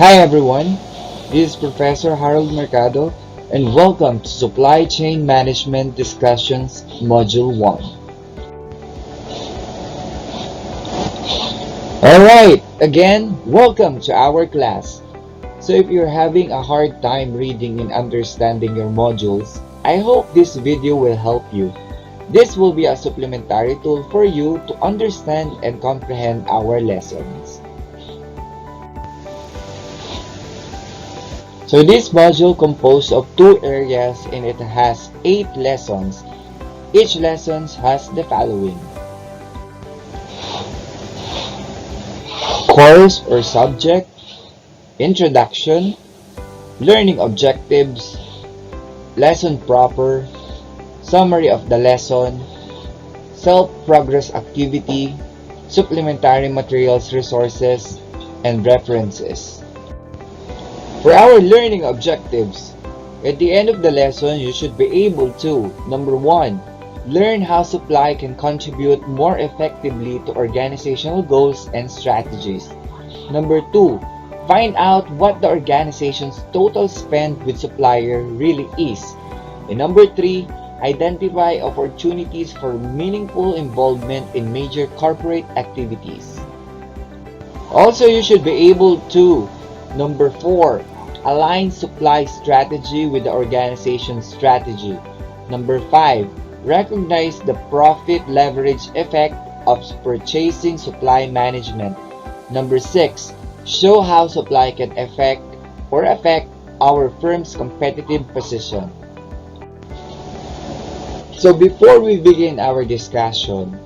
Hi everyone, this is Professor Harold Mercado and welcome to Supply Chain Management Discussions Module 1. Alright, again, welcome to our class. So if you're having a hard time reading and understanding your modules, I hope this video will help you. This will be a supplementary tool for you to understand and comprehend our lessons. So this module composed of 2 areas and it has 8 lessons. Each lesson has the following: course or subject, introduction, learning objectives, lesson proper, summary of the lesson, self-progress activity, supplementary materials resources, and references. For our learning objectives, at the end of the lesson, you should be able to, number 1, learn how supply can contribute more effectively to organizational goals and strategies. Number 2, find out what the organization's total spend with supplier really is. And number 3, identify opportunities for meaningful involvement in major corporate activities. Also, you should be able to, number 4, align supply strategy with the organization's strategy. Number 5, recognize the profit leverage effect of purchasing supply management. Number 6, show how supply can affect our firm's competitive position. So before we begin our discussion,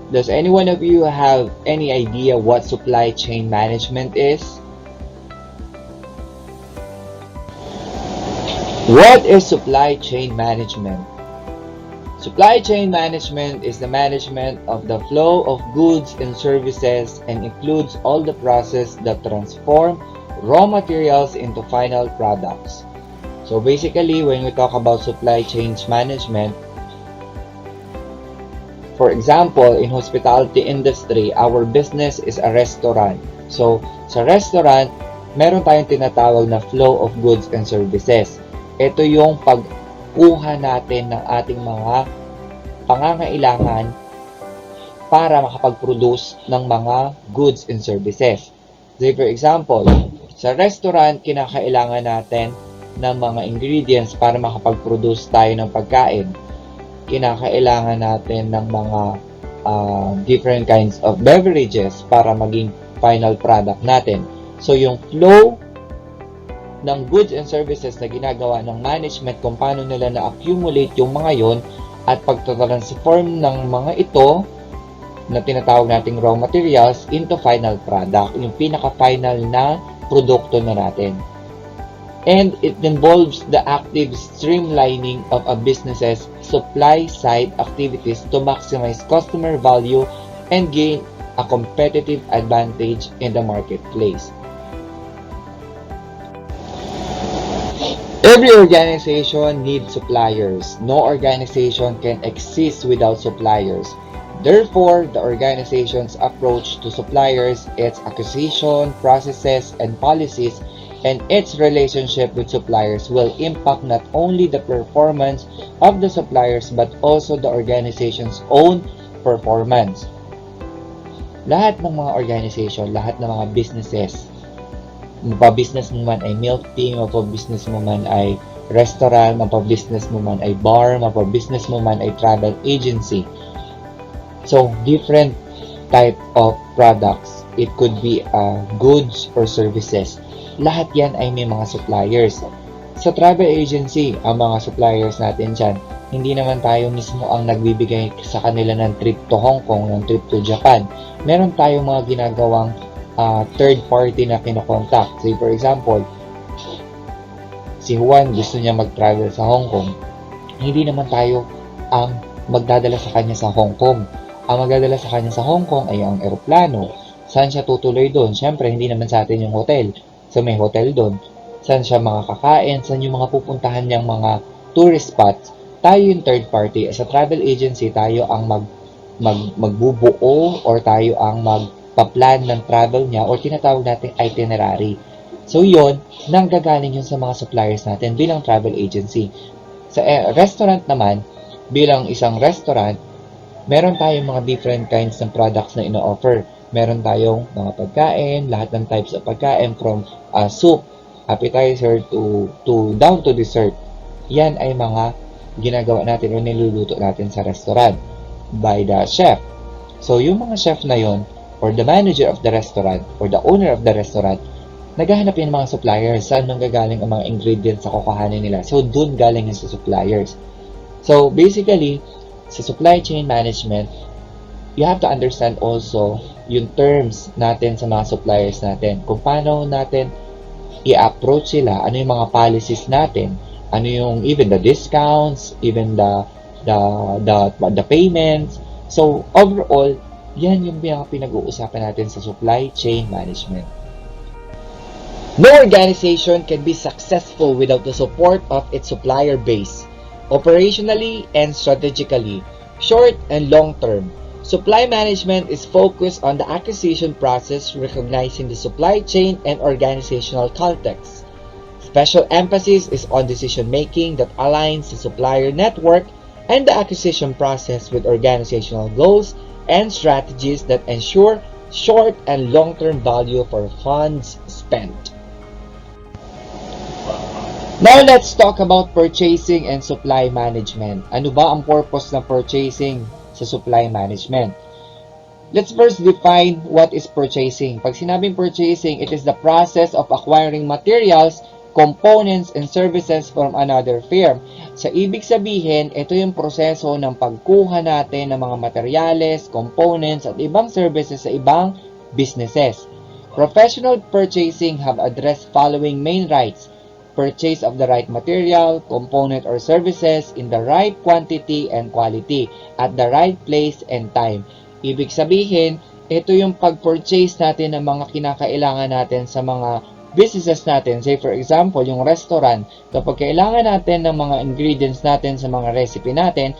does any one of you have any idea what supply chain management is? What is supply chain management? Supply chain management is the management of the flow of goods and services and includes all the process that transform raw materials into final products. So basically, when we talk about supply chain management, for example, in hospitality industry, our business is a restaurant. So sa restaurant, meron tayong tinatawag na flow of goods and services. Ito yung pagkuha natin ng ating mga pangangailangan para makapag-produce ng mga goods and services. Say for example, sa restaurant, kinakailangan natin ng mga ingredients para makapag-produce tayo ng pagkain. Kinakailangan natin ng mga different kinds of beverages para maging final product natin. So, yung flow ng goods and services na ginagawa ng management kung paano nila na-accumulate yung mga yon at pagtatransform ng mga ito na tinatawag nating raw materials into final product, yung pinaka-final na produkto na natin. And it involves the active streamlining of a business's supply-side activities to maximize customer value and gain a competitive advantage in the marketplace. Every organization needs suppliers. No organization can exist without suppliers. Therefore, the organization's approach to suppliers, its acquisition, processes, and policies, and its relationship with suppliers will impact not only the performance of the suppliers but also the organization's own performance. Lahat ng mga organization, lahat ng mga businesses, mapa-business mo man ay milk tea, mapa-business mo man ay restaurant, mapa-business mo man ay bar, mapa-business mo man ay travel agency. So, different type of products. It could be goods or services. Lahat yan ay may mga suppliers. Sa travel agency, ang mga suppliers natin dyan, hindi naman tayo mismo ang nagbibigay sa kanila ng trip to Hong Kong, ng trip to Japan. Meron tayong mga ginagawang third party na kinokontak. Say for example, si Juan gusto niya mag-travel sa Hong Kong. Hindi naman tayo ang magdadala sa kanya sa Hong Kong. Ang magdadala sa kanya sa Hong Kong ay ang eroplano. Saan siya tutuloy doon? Siyempre, hindi naman sa atin yung hotel. So, may hotel doon. Saan siya makakakain? Saan yung mga pupuntahan niyang mga tourist spots? Tayo yung third party. As a travel agency, tayo ang magbubuo or tayo ang pagpaplan ng travel niya or tinatawag natin itinerary. So yun, nanggagaling yun sa mga suppliers natin bilang travel agency. Sa restaurant naman, bilang isang restaurant, meron tayong mga different kinds ng products na ino-offer. Meron tayong mga pagkain, lahat ng types of pagkain from soup, appetizer to down to dessert. Yan ay mga ginagawa natin o niluluto natin sa restaurant by the chef. So yung mga chef na yon or the manager of the restaurant or the owner of the restaurant, naghahanap yan ng mga suppliers. Saan nanggagaling ang mga ingredients sa kukuhanin nila? So dun galing yan sa suppliers. So basically, sa supply chain management, you have to understand also yung terms natin sa mga suppliers natin. Kung paano natin i-approach sila, ano yung mga policies natin, ano yung even the discounts, even the payments. So overall, yan yung pinag-uusapan natin sa supply chain management. No organization can be successful without the support of its supplier base, operationally and strategically, short and long term. Supply management is focused on the acquisition process, recognizing the supply chain and organizational context. Special emphasis is on decision making that aligns the supplier network and the acquisition process with organizational goals and strategies that ensure short and long term value for funds spent. Now let's talk about purchasing and supply management. Ano ba ang purpose ng purchasing sa supply management? Let's first define what is purchasing. Pag sinabing purchasing, it is the process of acquiring materials, components, and services from another firm. Sa ibig sabihin, ito yung proseso ng pagkuha natin ng mga materyales, components, at ibang services sa ibang businesses. Professional purchasing have addressed following main rights: purchase of the right material, component, or services in the right quantity and quality at the right place and time. Ibig sabihin, ito yung pag-purchase natin ng mga kinakailangan natin sa mga businesses natin. Say for example, yung restaurant, kapag kailangan natin ng mga ingredients natin sa mga recipe natin,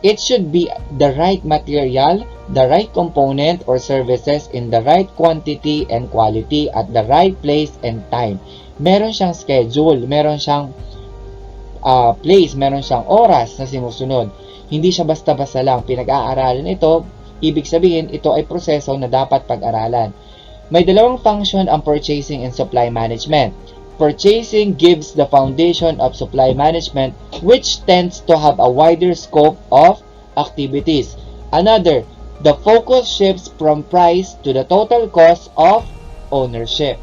it should be the right material, the right component or services in the right quantity and quality at the right place and time. Meron siyang schedule, meron siyang place, meron siyang oras na sinusunod. Hindi siya basta-basta lang pinag-aaralan ito. Ibig sabihin, ito ay proseso na dapat pag-aralan. May dalawang function ang purchasing and supply management. Purchasing gives the foundation of supply management, which tends to have a wider scope of activities. Another, the focus shifts from price to the total cost of ownership.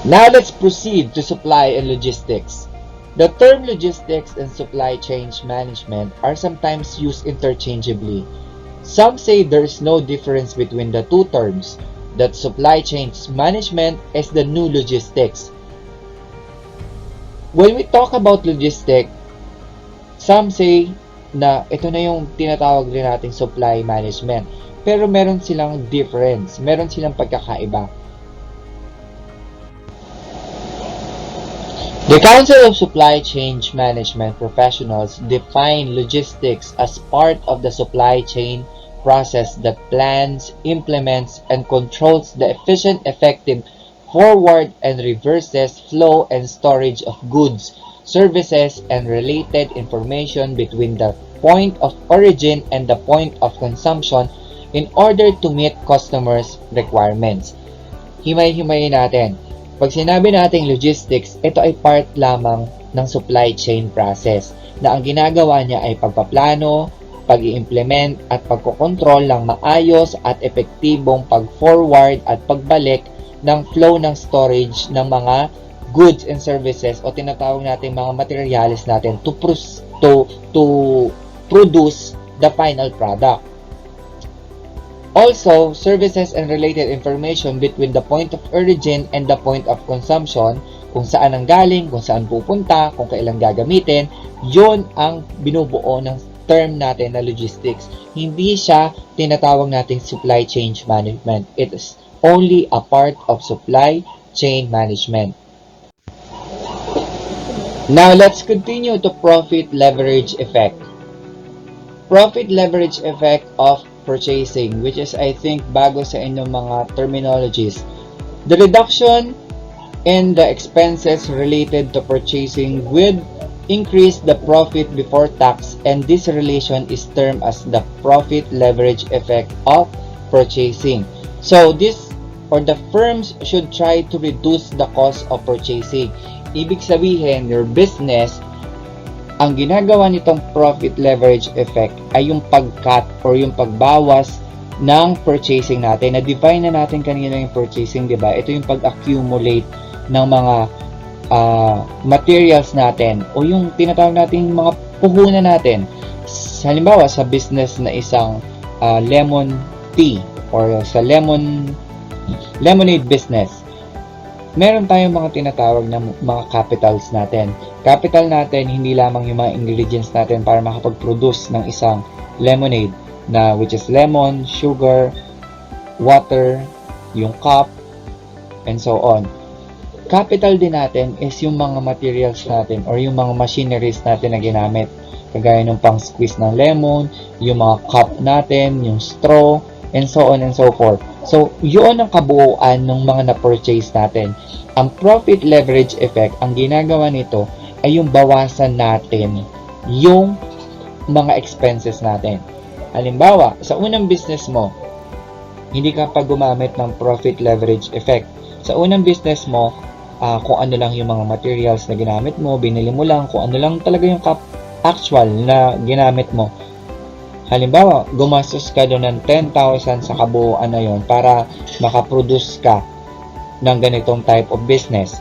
Now let's proceed to supply and logistics. The term logistics and supply chain management are sometimes used interchangeably. Some say there is no difference between the two terms, that supply chain management is the new logistics. When we talk about logistics, some say na ito na yung tinatawag rin nating supply management. Pero meron silang difference, meron silang pagkakaiba. The Council of Supply Chain Management Professionals define logistics as part of the supply chain process that plans, implements, and controls the efficient, effective forward and reverses flow and storage of goods, services, and related information between the point of origin and the point of consumption in order to meet customers' requirements. Himay-himayin natin. Pag sinabi nating logistics, ito ay part lamang ng supply chain process na ang ginagawa niya ay pagpaplano, pag-i-implement at pagkokontrol ng maayos at epektibong pag-forward at pagbalik ng flow ng storage ng mga goods and services o tinatawag natin mga materials natin to produce the final product. Also, services and related information between the point of origin and the point of consumption, kung saan ang galing, kung saan pupunta, kung kailan gagamitin, yon ang binubuo ng term natin na logistics. Hindi siya tinatawag nating supply chain management. It is only a part of supply chain management. Now, let's continue to profit leverage effect. Profit leverage effect of purchasing, which is I think bago sa inyong mga terminologies. The reduction in the expenses related to purchasing would increase the profit before tax, and this relation is termed as the profit leverage effect of purchasing. So this or the firms should try to reduce the cost of purchasing. Ibig sabihin, your business, ang ginagawa nitong profit leverage effect ay yung pag-cut or yung pagbawas ng purchasing natin. Na-define na natin kanina yung purchasing, di ba? Ito yung pag-accumulate ng mga materials natin o yung tinatawag natin mga puhunan natin. Halimbawa, sa business na isang lemon tea or sa lemonade business, meron tayong mga tinatawag na mga capitals natin. Capital natin, hindi lamang yung mga ingredients natin para makapag-produce ng isang lemonade na which is lemon, sugar, water, yung cup, and so on. Capital din natin is yung mga materials natin or yung mga machineries natin na ginamit. Kagaya ng pang-squeeze ng lemon, yung mga cup natin, yung straw, and so on and so forth. So, yun ang kabuuan ng mga na-purchase natin. Ang profit leverage effect, ang ginagawa nito ay yung bawasan natin yung mga expenses natin. Halimbawa, sa unang business mo, hindi ka pa gumamit ng profit leverage effect. Sa unang business mo, kung ano lang yung mga materials na ginamit mo, binili mo lang, kung ano lang talaga yung actual na ginamit mo. Halimbawa, gumastos ka doon ng 10,000 sa kabuuan na yon para makaproduce ka ng ganitong type of business.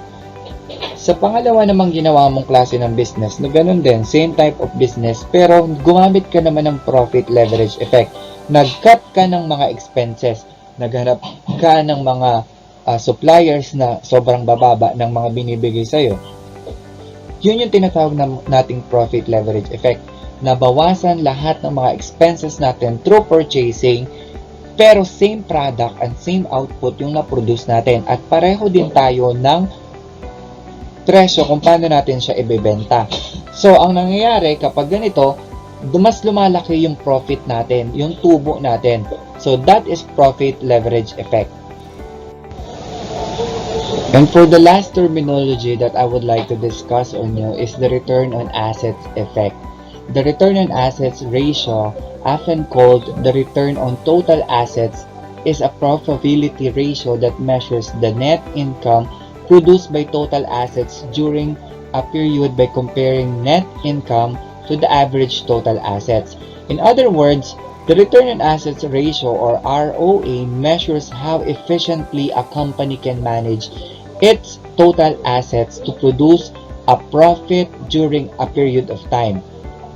Sa pangalawa namang ginawa mong klase ng business, na ganun din, same type of business, pero gumamit ka naman ng profit leverage effect. Nag-cut ka ng mga expenses, naghanap ka ng mga suppliers na sobrang bababa ng mga binibigay sa'yo. Yun yung tinatawag nating profit leverage effect. Nabawasan lahat ng mga expenses natin through purchasing, pero same product and same output yung na-produce natin. At pareho din tayo ng presyo kung paano natin siya ibebenta. So, ang nangyayari kapag ganito, mas lumalaki yung profit natin, yung tubo natin. So, that is profit leverage effect. And for the last terminology that I would like to discuss on you is the return on assets effect. The return on assets ratio, often called the return on total assets, is a probability ratio that measures the net income produced by total assets during a period by comparing net income to the average total assets. In other words, the return on assets ratio or ROA measures how efficiently a company can manage its total assets to produce a profit during a period of time.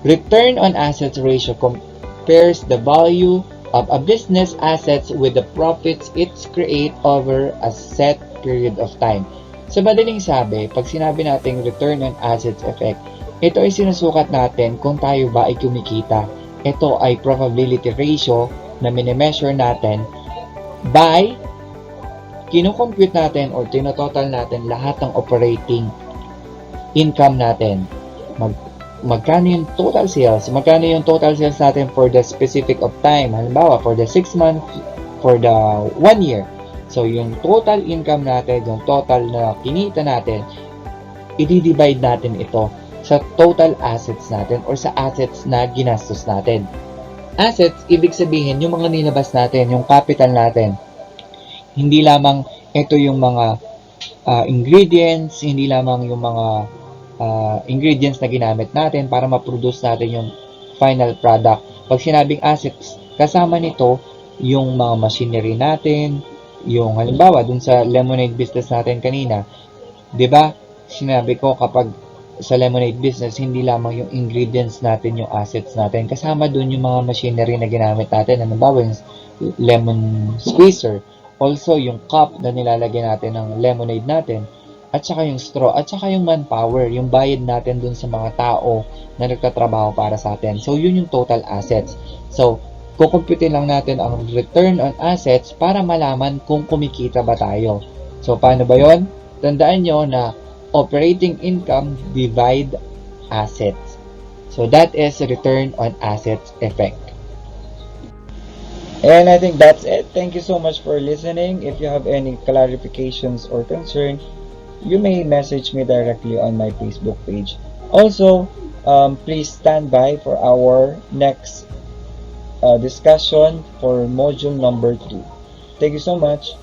Return on assets ratio compares the value of a business assets with the profits it creates over a set period of time. Sa madaling sabi, pag sinabi nating return on assets effect, ito ay sinusukat natin kung tayo ba ay kumikita. Ito ay probability ratio na minimeasure natin by kino-compute natin or tinototal natin lahat ng operating income natin. Magkano yung total sales? Magkano yung total sales natin for the specific of time? Halimbawa, for the 6 months, for the 1 year. So, yung total income natin, yung total na kinita natin, i-divide natin ito sa total assets natin or sa assets na ginastos natin. Assets, ibig sabihin, yung mga nilabas natin, yung capital natin. Hindi lamang ito yung mga ingredients, hindi lamang yung mga ingredients na ginamit natin para ma-produce natin yung final product. Pag sinabing assets, kasama nito yung mga machinery natin, yung halimbawa dun sa lemonade business natin kanina, 'di ba? Sinabi ko kapag sa lemonade business, hindi lamang yung ingredients natin, yung assets natin. Kasama dun yung mga machinery na ginamit natin. Halimbawa, yung lemon squeezer. Also, yung cup na nilalagyan natin ng lemonade natin. At saka yung straw. At saka yung manpower. Yung bayad natin dun sa mga tao na nagtatrabaho para sa atin. So, yun yung total assets. So, kukumputin lang natin ang return on assets para malaman kung kumikita ba tayo. So, paano ba yun? Tandaan nyo na operating income divide assets. So that is return on assets effect. And I think that's it. Thank you so much for listening. If you have any clarifications or concern, you may message me directly on my Facebook page. Also, please stand by for our next discussion for module number 2. Thank you so much.